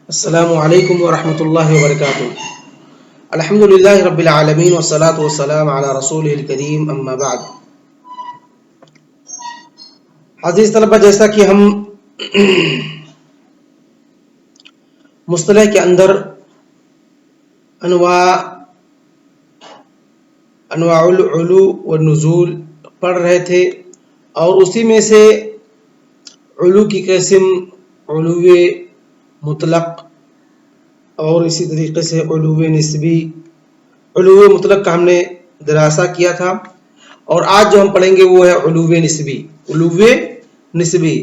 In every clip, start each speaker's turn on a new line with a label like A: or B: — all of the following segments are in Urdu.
A: السلام علیکم ورحمۃ اللہ وبرکاتہ۔ الحمد للہ رب العالمین والصلاة والسلام علی رسولہ الکریم، اما بعد۔ عزیز طلبہ، جیسا کہ ہم مصطلح کے اندر انواع العلو والنزول پڑھ رہے تھے، اور اسی میں سے علو کی قسم علو مطلق اور اسی طریقے سے علو نسبی، علو مطلق کا ہم نے دراسہ کیا تھا، اور آج جو ہم پڑھیں گے وہ ہے علو نسبی۔ علو نسبی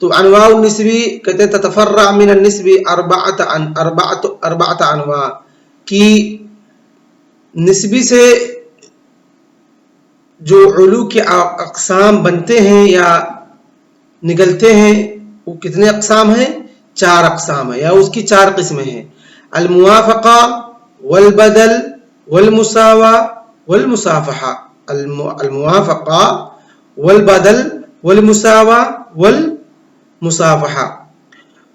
A: تو انواع النسبی کہتے ہیں تتفرع من النسب اربعۃ انواع، کی نسبی سے جو علو کے اقسام بنتے ہیں یا نکلتے ہیں وہ کتنے اقسام ہیں؟ 4 اقسام ہیں، یا اس کی 4 قسمیں ہیں: الموافقہ والبدل والمساوہ والمصافحہ۔ الموافقہ والبدل والمساوہ والمصافحہ۔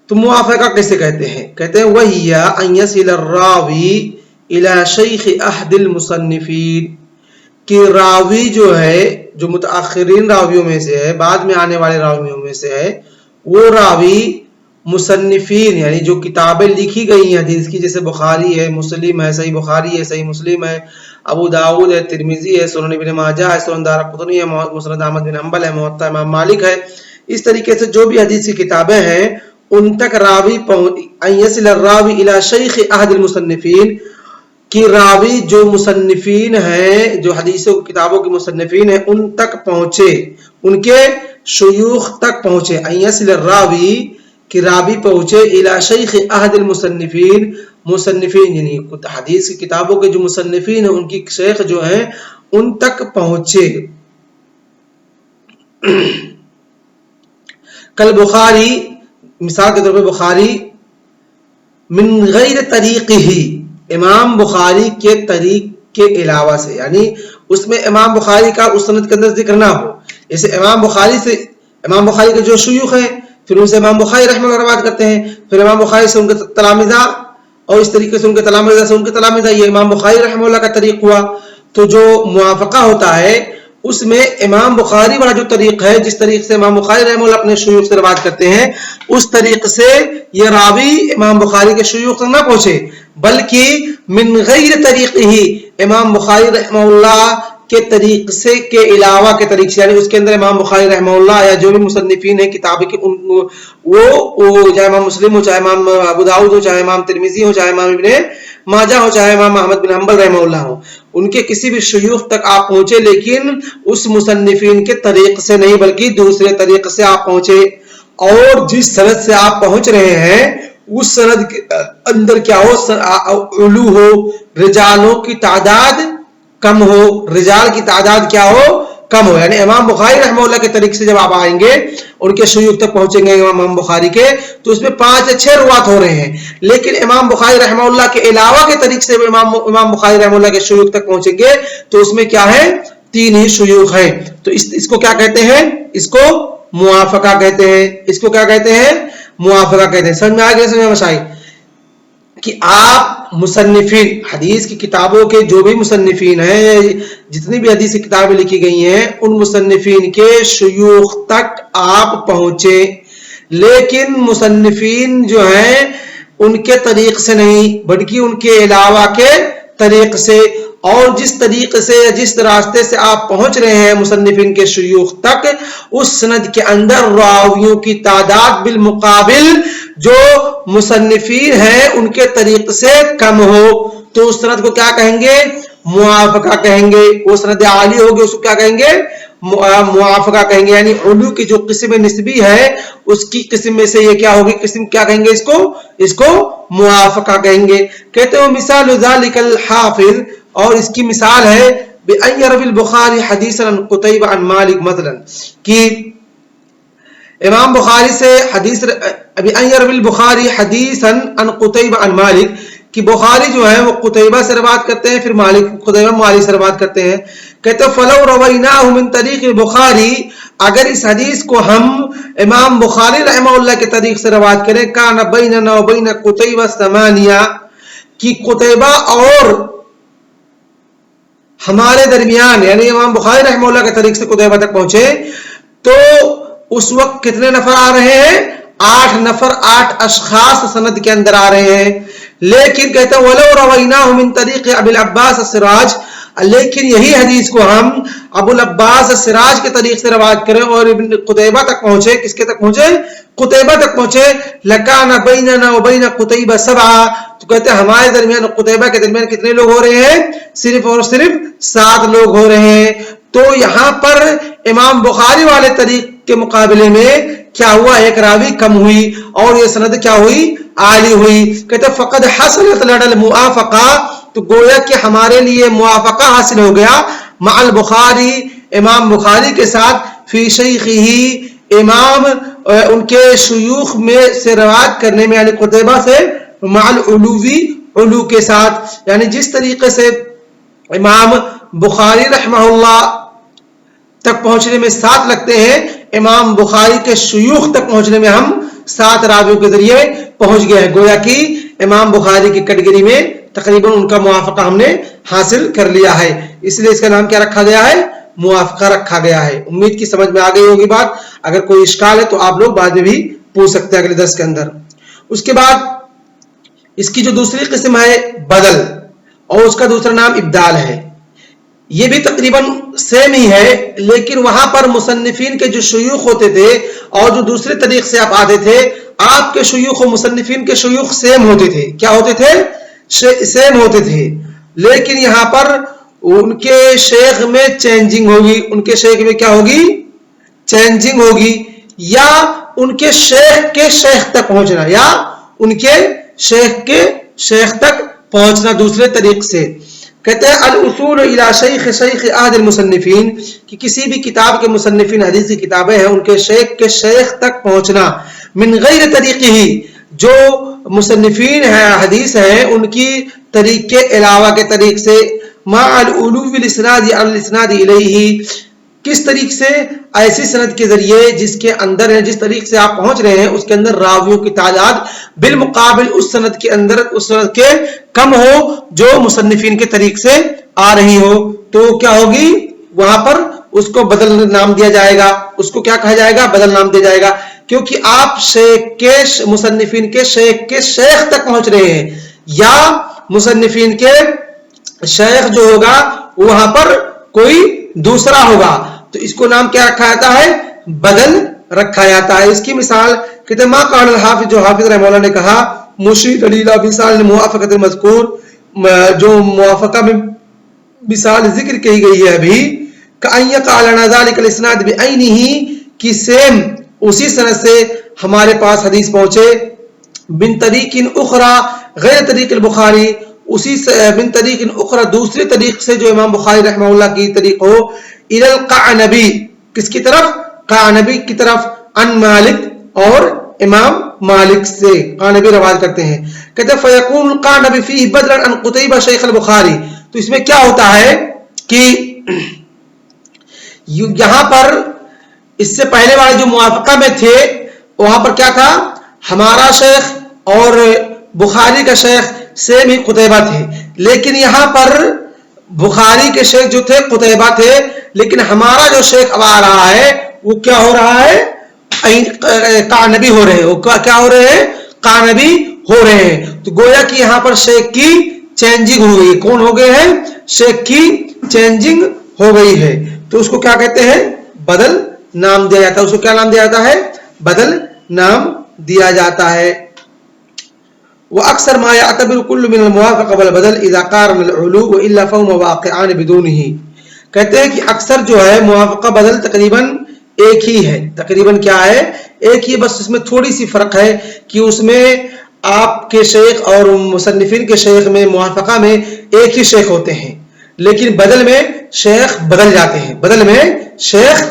A: تو موافقہ کیسے کہتے ہیں؟ کہتے ہیں وہی ان یصل الراوی الی شیخ احد المصنفین، کہ راوی جو ہے، جو متاخرین راویوں میں سے ہے، بعد میں آنے والے راویوں میں سے ہے، وہ راوی مصنفین یعنی جو کتابیں لکھی گئی ہیں حدیث کی، جیسے بخاری ہے، مسلم ہے، صحیح بخاری ہے، صحیح مسلم ہے، ابو داؤد ہے، ترمذی ہے، سنن ابن ماجہ ہے، سنن دارقطنی ہے، مسند احمد بن حنبل ہے، موطا امام مالک ہے، اس طریقے سے جو بھی حدیث کی کتابیں ہیں ان تک راوی ان یصل الراوی الی شیخ احد المصنفین، کہ راوی جو مصنفین ہیں، جو حدیثوں کتابوں کے مصنفین ہیں، ان تک پہنچے، ان کے شیوخ تک پہنچے۔ ان یصل الراوی، کہ راوی پہنچے الی شیخ احد المصنفین، مصنفین یعنی حدیث کی کتابوں کے جو مصنفین ہیں ان کی شیخ جو ہیں ان تک پہنچے۔ کل بخاری، مثال کے طور پہ بخاری، من غیر طریق ہی، امام بخاری کے طریق کے علاوہ سے، یعنی اس میں امام بخاری کا اس سند کے اندر ذکر نہ ہو، جیسے امام بخاری کے جو شیوخ ہیں، پھر ان سے امام بخاری رحمہ اللہ روایت کرتے ہیں، پھر امام بخاری سے ان کے تلامذہ، اور اس طریقے سے ان کے تلامذہ سے ان کے تلامذہ، یہ امام بخاری رحمہ اللہ کا طریق ہوا۔ تو جو موافقہ ہوتا ہے اس میں امام بخاری والا جو طریق ہے، جس طریق سے امام بخاری رحمہ اللہ اپنے شیوخ سے روایت کرتے ہیں، اس طریق سے یہ راوی امام بخاری کے شیوخ تک نہ پہنچے، بلکہ من غیر طریق ہی، امام بخاری رحمہ اللہ کے طریق سے کے علاوہ کے طریق سے، یعنی اس کے اندر امام بخاری رحمہ اللہ یا جو بھی مصنفین ہیں کتاب کے، وہ چاہے امام مسلم ہو، چاہے امام ابو داؤد ہو، چاہے امام ترمذی ہو، چاہے امام ابن ماجہ ہو، چاہے امام احمد بن حنبل رحمہ اللہ ہو، ان کے کسی بھی شیوخ تک آپ پہنچے، لیکن اس مصنفین کے طریق سے نہیں بلکہ دوسرے طریق سے آپ پہنچے، اور جس سند سے آپ پہنچ رہے ہیں اس سند کے اندر کیا ہو؟ علو ہو، رجالوں کی تعداد کم ہو، رجال کی تعداد کیا ہو؟ کم ہو، یعنی امام بخاری رحمہ اللہ کے طریق سے جب آپ آئیں گے، ان کے شیوخ تک پہنچیں گے امام بخاری کے، تو اس میں 5 یا 6 روات ہو رہے ہیں، لیکن امام بخاری رحمہ اللہ کے علاوہ کے طریق سے امام بخاری رحمہ اللہ کے شیوخ تک پہنچیں گے، تو اس میں کیا ہے؟ 3 ہی شیوخ ہیں۔ تو اس کو کیا کہتے ہیں؟ اس کو موافقہ کہتے ہیں۔ اس کو کیا کہتے ہیں؟ موافقہ کہتے ہیں۔ سمجھ میں آ گیا؟ سمجھ میں مشاہد کہ آپ مصنفین حدیث کی کتابوں کے جو بھی مصنفین ہیں، جتنی بھی حدیث کی کتابیں لکھی گئی ہیں، ان مصنفین کے شیوخ تک آپ پہنچے، لیکن مصنفین جو ہیں ان کے طریق سے نہیں بلکہ ان کے علاوہ کے طریق سے، اور جس طریقے سے جس راستے سے آپ پہنچ رہے ہیں مصنفین کے شیوخ تک، اس سند کے اندر راویوں کی تعداد بالمقابل جو مصنفین ہیں ان کے طریق سے کم ہو، تو اس سند کو کیا کہیں گے؟ موافقہ کہیں گے۔ وہ سند عالی ہوگی، اس کو کیا کہیں گے؟ موافقہ کہیں گے۔ یعنی علو کی جو قسم نسبی ہے اس کی قسم میں سے یہ کیا ہوگی؟ قسم کیا کہیں گے؟ اس کو موافقہ کہیں گے۔ کہتے ہیں مثال ذالک الحافظ، اور اس کی مثال ہے بأن يروي البخاری حدیثا عن قتیبہ عن مالک، مثلا کہ امام بخاری سے حدیث بأن يروي البخاری حدیثا عن قتیبہ عن مالک، کہ بخاری جو ہے وہ قتیبہ سے روایت کرتے ہیں، پھر قتیبہ مالک سے روایت کرتے ہیں. کہتے ہیں فلو رویناہ من طریق بخاری، اگر اس حدیث کو ہم امام بخاری رحمہ اللہ کے طریق سے روایت کریں، کان بیننا و بین قتیبہ ثمانیہ، کہ قتیبہ اور ہمارے درمیان، یعنی امام بخاری رحمہ اللہ کے طریق سے قتیبہ تک پہنچے، تو اس وقت کتنے نفر آ رہے ہیں؟ 8 نفر، 8 اشخاص سند کے اندر آ رہے ہیں. لیکن کہتے ہیں وَلَوْ رَوَيْنَاهُ مِنْ طَرِيقِ أَبِي الْعَبَّاسِ السِّرَاجِ، لیکن یہی حدیث کو ہم ابو العباس السراج کے طریق سے روایت کریں اور ابن قتیبہ تک پہنچے، کس کے تک پہنچے؟ قتیبہ تک پہنچے. لَكَانَ بَيْنَنَا وَبَيْنَ قُتَيْبَةَ سَبْعَةٌ، تو کہتے ہیں ہمارے درمیان قتیبہ کے درمیان کتنے لوگ ہو رہے ہیں؟ صرف اور صرف 7 لوگ ہو رہے ہیں. تو یہاں پر امام بخاری والے طریق کے مقابلے میں کیا ہوا؟ ایک راوی کم ہوئی اور یہ سند کیا ہوئی؟ عالی ہوئی. کہتے ہیں فقد حصلت لنا الموافقہ، تو گویا کہ ہمارے لیے موافقہ حاصل ہو گیا مع البخاری، امام بخاری کے ساتھ، فی شیخہ، امام ان کے شیوخ میں سے روایت کرنے میں، یعنی قتیبہ سے، مع العلوی، علو کے ساتھ. یعنی جس طریقے سے امام بخاری رحمہ اللہ تک پہنچنے میں 7 لگتے ہیں، امام بخاری کے شیوخ تک پہنچنے میں ہم 7 راویوں کے ذریعے پہنچ گئے ہیں. گویا کہ امام بخاری کی کیٹیگری میں تقریباً ان کا موافقہ ہم نے حاصل کر لیا ہے، اس لیے اس کا نام کیا رکھا گیا ہے؟ موافقہ رکھا گیا ہے. امید کی سمجھ میں آ گئی ہوگی بات. اگر کوئی اشکال ہے تو آپ لوگ بعد میں بھی پوچھ سکتے ہیں اگلے درس کے اندر. اس کے بعد اس کی جو دوسری قسم ہے بدل، اور اس کا دوسرا نام ابدال ہے. یہ بھی تقریباً سیم ہی ہے، لیکن وہاں پر مصنفین کے جو شیوخ ہوتے تھے اور جو دوسرے طریق سے آپ آتے تھے، آپ کے شیوخ و مصنفین کے شیوخ سیم ہوتے تھے. کیا ہوتے تھے؟ سیم ہوتے تھے. لیکن یہاں پر ان کے شیخ میں چینجنگ ہوگی. ان کے شیخ میں کیا ہوگی؟ چینجنگ ہوگی، یا ان کے شیخ کے شیخ تک پہنچنا، یا ان کے شیخ کے شیخ تک پہنچنا دوسرے طریق سے. کہتے ہیں الاصول الى شیخ شیخ احد المصنفین، کہ کسی بھی کتاب کے مصنفین، حدیث کی کتابیں ہیں، ان کے شیخ تک پہنچنا. من غیر طریقہ، جو مصنفین ہیں حدیث ہیں ان کی طریق کے علاوہ کے طریق سے. مع العلو الاسناد عن الاسناد الیہ، کس طریق سے؟ ایسی سند کے ذریعے جس کے اندر ہے، جس طریق سے آپ پہنچ رہے ہیں اس کے اندر راویوں کی تعداد بالمقابل اس سند کے اندر، اس سند کے کم ہو جو مصنفین کے طریق سے آ رہی ہو. تو کیا ہوگی؟ وہاں پر اس کو بدل نام دیا جائے گا. اس کو کیا کہا جائے گا؟ بدل نام دیا جائے گا، کیونکہ آپ شیخ کے مصنفین کے شیخ تک پہنچ رہے ہیں، یا مصنفین کے شیخ جو ہوگا وہاں پر کوئی دوسرا ہوگا، تو اس کو نام کیا رکھا جاتا ہے؟ بدل رکھا جاتا ہے. اس کی مثال کہتے ہیں ما قال الحافظ، جو حافظ رحمہ اللہ نے کہا، مشیر علیلہ مثال موافقت المذکور، جو موافقہ میں مثال ذکر کی گئی ہے ابھی، کأن یقع لنا ذلک الاسناد بعینہ، کی سیم اسی سند سے ہمارے پاس حدیث پہنچے، بن طریق اخرى غیر طریق البخاری، اسی بن طریق اخرى دوسرے طریق سے جو امام بخاری رحمہ اللہ کی طریق ہو، الى القعنبی، کس کی طرف؟ قعنبی کی طرف، ان مالک، اور امام مالک سے قعنبی روایت کرتے ہیں. کہتے ہیں فیکون القعنبی فیہ بدلا عن قتیبہ شیخ البخاری. تو اس میں کیا ہوتا ہے کہ یہاں پر اس سے پہلے والے جو موافقہ میں تھے وہاں پر کیا تھا؟ ہمارا شیخ اور بخاری کا شیخ سیم ہی قتیبہ تھے، لیکن یہاں پر بخاری کے شیخ جو تھے قتیبہ تھے، لیکن ہمارا جو شیخ اب آ رہا ہے وہ کیا ہو رہا ہے؟ قعنبی ہو رہے ہیں. وہ کیا ہو رہے ہیں؟ قعنبی ہو رہے ہیں. تو گویا کہ یہاں پر شیخ کی چینجنگ ہو گئی. کون ہو گئے ہیں؟ شیخ کی چینجنگ ہو گئی ہے. تو اس کو کیا کہتے ہیں؟ بدل نام دیا جاتا ہے. اس کو کیا نام دیا جاتا ہے؟ بدل نام دیا جاتا ہے. وَأَكْثَرْ مَا يَعْتَبِرُ كُلُّ مِنَ الْمُوَافَقَةِ وَالْبَدَلِ إِذَا قَارَنَ الْعُلُوَّ وَإِلَّا فَهُمَا وَاقِعَانِ بِدُونِهِ. کہتے ہیں کہ اکثر جو ہے موافقہ بدل تقریباً ایک ہی ہے. تقریباً کیا ہے؟ ایک ہی، بس اس میں تھوڑی سی فرق ہے کہ اس میں آپ کے شیخ اور مصنفین کے شیخ میں موافقہ میں ایک ہی شیخ ہوتے ہیں، لیکن بدل میں شیخ بدل جاتے ہیں. بدل میں شیخ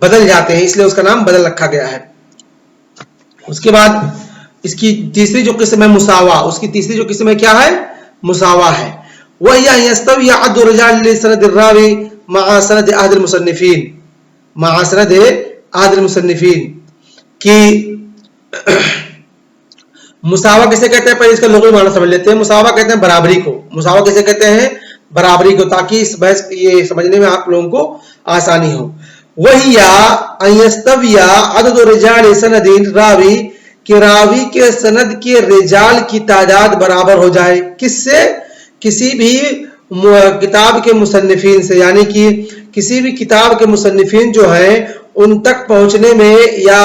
A: بدل جاتے ہیں، اس لیے اس کا نام بدل رکھا گیا ہے. اس کے بعد اس کی تیسری جو قسم ہے مساوا، اس کی تیسری جو قسم ہے کیا ہے؟ مساوا ہے. وهي يستوي عدد الرجال لسند الراوي مع سند احد المصنفين، مع سند احد المصنفين کی مساوا کسے کہتے ہیں؟ پہلے اس کا لغوی معنی سمجھ لیتے ہیں. مساوا کہتے ہیں برابری کو. مساوا کسے کہتے ہیں؟ برابری کو، تاکہ اس بحث یہ سمجھنے میں آپ لوگوں کو آسانی ہو. وہی ان یستوی عدد الرجال سند راوی، کہ راوی کے سند کے رجال کی تعداد برابر ہو جائے. کس سے؟ کسی بھی کتاب کے مصنفین سے، یعنی کہ کسی بھی کتاب کے مصنفین جو ہیں ان تک پہنچنے میں، یا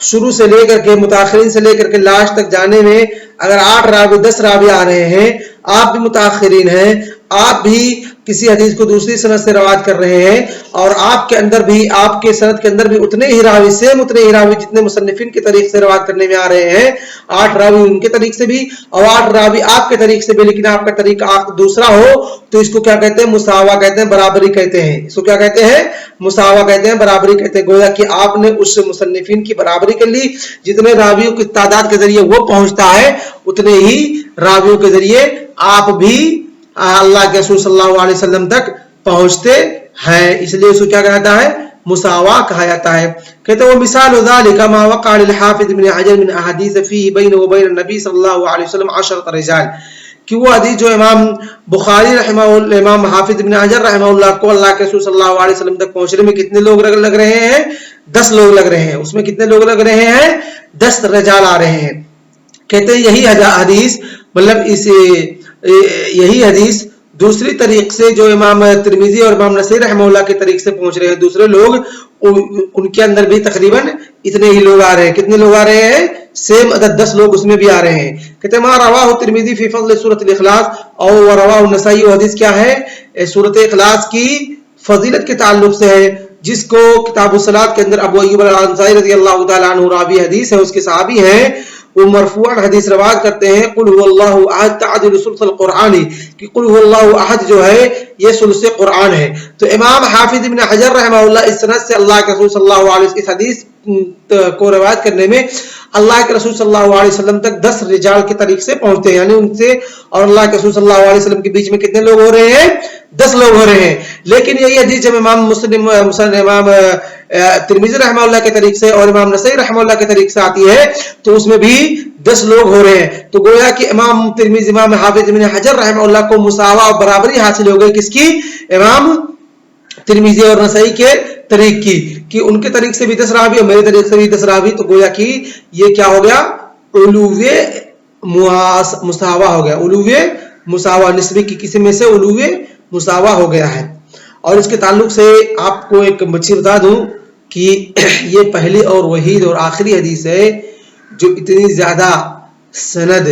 A: شروع سے لے کر کے متاخرین سے لے کر کے لاسٹ تک جانے میں، اگر 8 راوی 10 راوی آ رہے ہیں، آپ بھی متاخرین ہیں، آپ بھی کسی حدیث کو دوسری سند سے روایت کر رہے ہیں، اور آپ کے اندر بھی، آپ کے سند کے اندر بھی اتنے ہی راوی، سیم اتنے ہی راوی جتنے مصنفین کے طریق سے روایت کرنے میں آ رہے ہیں، 8 راوی ان کے طریق سے بھی اور 8 راوی آپ کے طریق سے بھی، لیکن آپ کا طریقہ دوسرا ہو، تو اس کو کیا کہتے ہیں؟ مساوا کہتے ہیں، برابری کہتے ہیں. اس کو کیا کہتے ہیں؟ مساوا کہتے ہیں، برابری کہتے ہیں. گویا کہ آپ نے اس مصنفین کی برابری کر لی، جتنے راویوں کی تعداد کے ذریعے وہ پہنچتا ہے اتنے ہی راویوں کے ذریعے آپ بھی اللہ کے رسول صلی اللہ علیہ وسلم تک پہنچتے ہیں. اس لیے اس کو کیا کہا جاتا ہے؟ مساوا کہا جاتا ہے. کہتے ہیں وہ مثال ذلك ما وقع للحافظ ابن حجر من احاديث فيه بينه وبين النبي صلی اللہ علیہ وسلم 10 رجال، کہ وہ حدیث جو امام بخاری رحمہ اللہ، امام حافظ ابن حجر رحمہ اللہ کو اللہ کے رسول صلی اللہ علیہ وسلم تک پہنچنے میں کتنے لوگ لگ رہے ہیں؟ 10 لوگ لگ رہے ہیں. اس میں کتنے لوگ لگ رہے ہیں؟ 10 رجال آ رہے ہیں. کہتے ہیں یہی حدیث، مطلب یہی حدیث دوسری طریق سے جو امام ترمذی اور امام نسائی رحمہ اللہ کے طریق سے پہنچ رہے ہیں دوسرے لوگ، ان کے اندر بھی تقریباً اتنے ہی لوگ آ رہے ہیں. کتنے لوگ آ رہے ہیں؟ سیم عدد 10 لوگ اس میں بھی آ رہے ہیں. کہتے ہیں ما رواہ ترمذی فی فضل سورۃ الاخلاص، اور رواہ النسائی، وہ حدیث کیا ہے؟ سورۃ اخلاص کی فضیلت کے تعلق سے ہے، جس کو کتاب الصلاۃ کے اندر ابو ایوب الانصاری رضی اللہ تعالی عنہ راوی حدیث ہے، اس کے صحابی ہیں، وہ مرفوعاً حدیث روایت کرتے ہیں قل هو اللہ احد تعدل ثلث القرآن، کہ قل هو اللہ احد جو ہے یہ ثلث قرآن ہے. تو امام حافظ ابن حجر رحمہ اللہ اس سند سے اللہ کے رسول صلی اللہ علیہ وسلم اس حدیث کو روایت کرنے میں اللہ کے رسول صلی اللہ علیہ وسلم تک 10 رجال کے طریق سے پہنچتے ہیں، یعنی ان سے اور اللہ کے رسول صلی اللہ علیہ وسلم کے بیچ میں کتنے لوگ ہو رہے ہیں؟ 10 لوگ ہو رہے ہیں. لیکن یہی حدیث جب امام امام ترمذی رحمہ اللہ کے طریق سے اور امام نسائی رحمہ اللہ کے طریق سے آتی ہے تو اس میں بھی 10 لوگ ہو رہے ہیں. تو گویا کہ امام ترمذی، امام حافظ ابن حجر رحمہ اللہ کو مساوا اور برابری حاصل ہو گئی. کس کی؟ امام ترمذی اور نسائی کے طریق کی، کہ ان کے طریق سے بھی 10 راوی اور میرے طریق سے بھی 10 راوی. تو گویا کہ یہ کیا ہو گیا؟ علو مساوا ہو گیا. علو مساوا، نسبی کی قسم میں سے علو مساوا ہو گیا ہے. اور اس کے تعلق سے آپ کو ایک بچی بتا دوں کہ یہ پہلی اور وحید اور آخری حدیث ہے جو اتنی زیادہ سند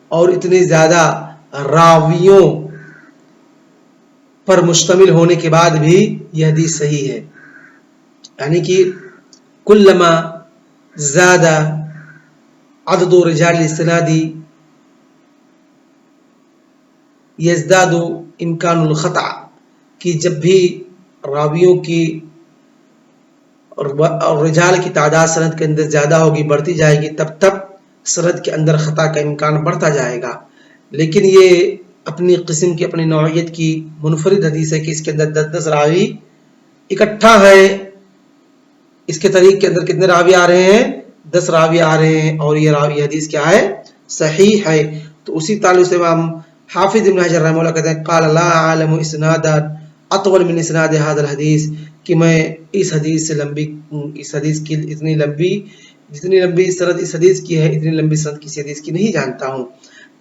A: اور اتنی زیادہ راویوں پر مشتمل ہونے کے بعد بھی یہ حدیث صحیح ہے. یعنی کہ کلما زاد عدد رجال الاسناد یزداد امکان الخطأ، کہ جب بھی راویوں کی اور رجال کی تعداد سند کے اندر زیادہ ہوگی، بڑھتی جائے گی، تب سند کے اندر خطا کا امکان بڑھتا جائے گا. لیکن یہ اپنی قسم کی، اپنی نوعیت کی منفرد حدیث ہے کہ اس کے اندر 10 راوی اکٹھا ہے. اس کے طریق کے اندر کتنے راوی آ رہے ہیں؟ 10 راوی آ رہے ہیں، اور یہ راوی حدیث کیا ہے؟ صحیح ہے. تو اسی تعلق سے امام حافظ ابن حجر رحمہ اللہ کہتے ہیں قال لا اعلم اسنادا اطول من اسناد هذا الحديث، کہ میں اس حدیث سے اس حدیث کی جتنی لمبی سند اس حدیث کی ہے، اتنی لمبی سند کسی حدیث کی نہیں جانتا ہوں.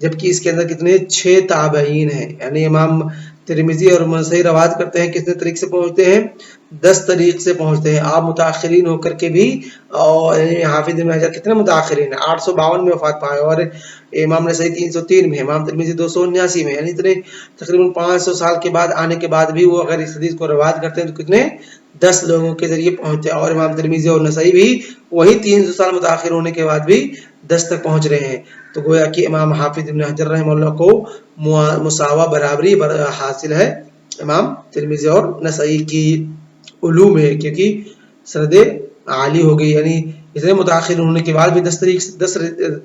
A: جبکہ اس کے اندر کتنے 6 تابعین ہیں. یعنی امام ترمذی اور نسائی روایت کرتے ہیں کتنے طریق سے پہنچتے ہیں؟ 10 طریق سے پہنچتے ہیں. آپ متاخرین ہو کر کے بھی، اور حافظ ابن حجر کتنے متاخرین ہیں؟ 852 میں وفات پائے، اور امام نسائی 303 میں، امام ترمذی 279 میں. یعنی اتنے تقریباً 500 سال کے بعد آنے کے بعد بھی وہ اگر اس حدیث کو روایت کرتے ہیں تو کتنے 10 لوگوں کے ذریعے پہنچتے ہیں. اور امام ترمذی اور نسائی بھی وہی 300 سال متاخر ہونے کے بعد بھی 10 تک پہنچ رہے ہیں. تو گویا کہ امام حافظ ابن حجر رحمہ اللہ کو مساوا، برابری حاصل ہے امام ترمذی اور نسائی کی علوم ہے، کیونکہ سند عالی ہو گئی. یعنی اتنے متاخر ہونے کے بعد بھی 10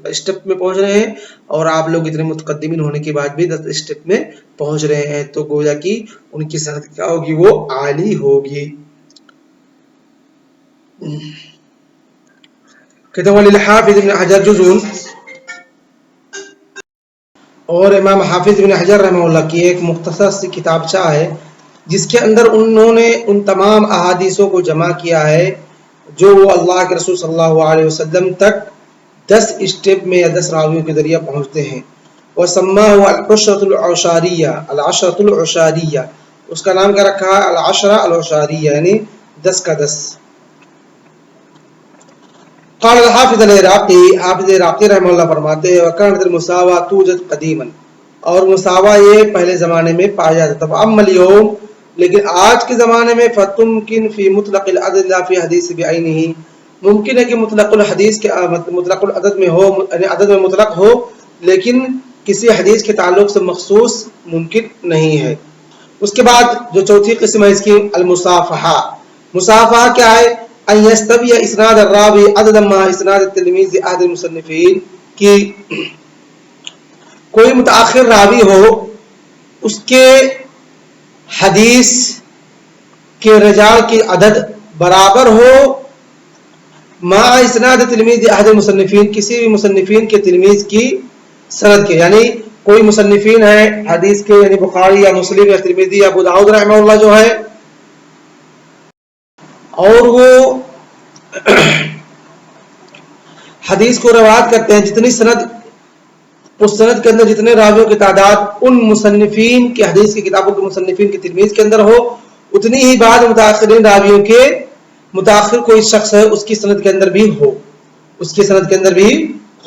A: اسٹیپ میں پہنچ رہے ہیں اور آپ لوگ اتنے متقدمین ہونے کے بعد بھی 10 اسٹیپ میں پہنچ رہے ہیں، تو گویا کہ ان کی سند کیا ہوگی؟ وہ عالی ہوگی۔ کہتے ہیں للحافظ ابن حجر جزء، اور امام حافظ ابن حجر رحمہ اللہ کی ایک مختصر سی کتابچہ ہے جس کے اندر انہوں نے ان تمام احادیثوں کو جمع کیا ہے جو وہ اللہ کے رسول صلی اللہ علیہ وسلم تک 10 اسٹیپ میں یا 10 راویوں کے ذریعہ پہنچتے ہیں۔ وسماہ العشرۃ العشاریہ، العشرۃ العشاریہ، اس کا نام کیا رکھا ہے؟ العشرہ العشاریہ، یعنی 10 کا 10۔ قال الحافظ العراقی، حافظ عراقی رحمہ اللہ فرماتے ہیں وکانت المساواۃ توجد قدیما، اور مساوا یہ پہلے زمانے میں پایا جاتا تھا۔ اما اليوم، لیکن آج کے زمانے میں فتمکن فی مطلق العدد لا فی حدیث بعینہ، ممکن ہے کہ مطلق الحدیث کے مطلق العدد میں ہو، یعنی عدد میں مطلق ہو لیکن کسی حدیث کے تعلق سے مخصوص ممکن نہیں ہے۔ اس کے بعد جو چوتھی قسم ہے اس کی المصافحہ۔ مصافحہ کیا ہے؟ ان یستوی اسناد الراوی عددا مع اسناد التلمیذ احد المصنفین، کہ کوئی متاخر راوی ہو اس کے حدیث کے رجال کی عدد برابر ہو مع اسناد تلمیذ احد المصنفین، کسی بھی مصنفین کے تلمیذ کی سند کے، یعنی کوئی مصنفین ہیں حدیث کے، یعنی بخاری یا مسلم یا ترمذی یا ابو داؤد رحمہ اللہ جو ہے، اور وہ حدیث کو روایت کرتے ہیں، جتنی سند اس سند کے اندر جتنے راویوں کی تعداد ان مصنفین کے حدیث کی کتابوں کے مصنفین کے تلمیذ کے اندر ہو، اتنی ہی بعد متاخرین راویوں کے متاخر کوئی شخص ہے اس کی سند کے اندر بھی ہو، اس کی سند کے اندر بھی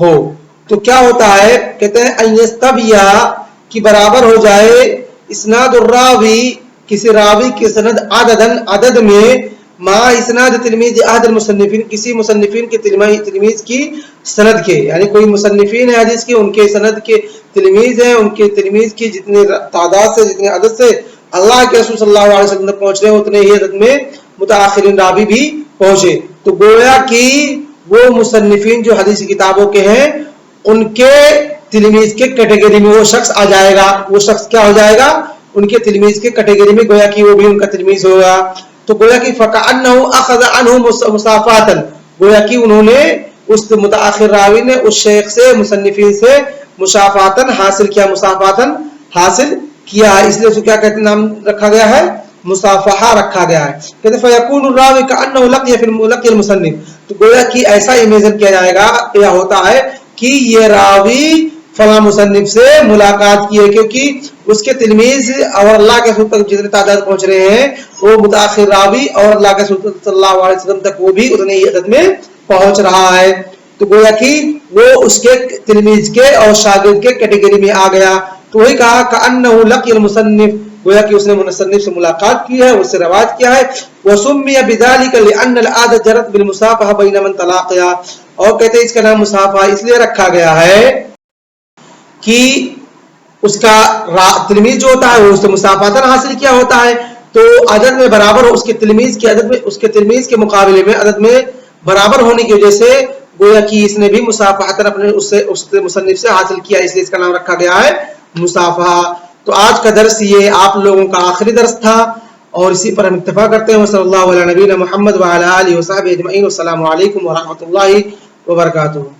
A: ہو، تو کیا ہوتا ہے؟ کہتے ہیں ان یستویا، کی برابر ہو جائے اسناد الراوی، کسی راوی کی سند عدد میں مع اسناد تلمیذ احد المصنفین، کسی مصنفین کے تلمیذ کی سند کے، یعنی کوئی مصنفین ہے حدیث کے، ان کے سند کے تلمیذ ہیں، ان کے تلمیذ کی جتنے تعداد سے، جتنے عدد سے اللہ کے رسول صلی اللہ علیہ وسلم تک پہنچ رہے ہیں، اتنے ہی عدد میں متاخرین راوی بھی پہنچے، تو گویا کہ وہ مصنفین جو حدیث کتابوں کے ہیں ان کے تلمیذ کے کیٹیگری میں وہ شخص آ جائے گا، وہ شخص کیا ہو جائے گا؟ ان کے تلمیذ کے کیٹیگری میں، گویا کہ وہ بھی ان کا تلمیذ ہوگا، تو گویا کہ فَكَأَنَّهُ أَخَذَ عَنْهُ مُصَافَاةً، گویا کہ انہوں نے اس متاخر راوی نے اس شیخ سے، مصنفین سے مصافاتن حاصل کیا، مصافاتن حاصل کیا، اس لیے اس کو کیا کہتے ہیں، نام رکھا گیا ہے، مصافحہ رکھا گیا ہے۔ کہتے ہیں فَيَكُونُ الرَّاوِي كَأَنَّهُ لَقِيَ فِي لَقِيَ الْمُصَنِّفِ، تو گویا کہ ایسا امیجن کیا جائے گا یا ہوتا ہے کہ یہ راوی فلاں مصنف سے ملاقات کی ہے، کیونکہ اس کے تلمیذ اور اللہ کے رسول تک جتنے تعداد پہنچ رہے ہیں وہ متاخر راوی اور اللہ کے رسول صلی اللہ علیہ وسلم تک وہ بھی اتنے ہی عدد میں پہنچ رہا ہے، تو گویا کہ وہ اس کے تلمیذ کے اور شاگرد کے کیٹیگری میں آ گیا، تو وہی کہا کأنہ لقی المصنف، گویا کہ اس نے مصنف سے ملاقات کی ہے، اس سے روایت کیا ہے۔ وسمی بذلک لأن العادة جرت بالمصافحة بین من تلاقیا، اور کہتے ہیں اس کا نام مصافحہ اس لیے رکھا گیا ہے کہ اس کا تلمیذ جو ہوتا ہے وہ اس سے مصافحتاً حاصل کیا ہوتا ہے، تو عدد میں برابر ہو، اس کے تلمیذ کے عدد میں، اس کے تلمیذ کے مقابلے میں عدد میں برابر ہونے کی وجہ سے گویا کہ اس نے بھی مصافحتاً اپنے اس مصنف سے حاصل کیا، اس لیے اس کا نام رکھا گیا ہے مصافحہ۔ تو آج کا درس یہ آپ لوگوں کا آخری درس تھا اور اسی پر ہم اتفاق کرتے ہیں۔ صلی اللہ علیہ نبینا محمد وعلی آلہ وصحبہ اجمعین، والسلام علیکم ورحمۃ اللہ وبرکاتہ۔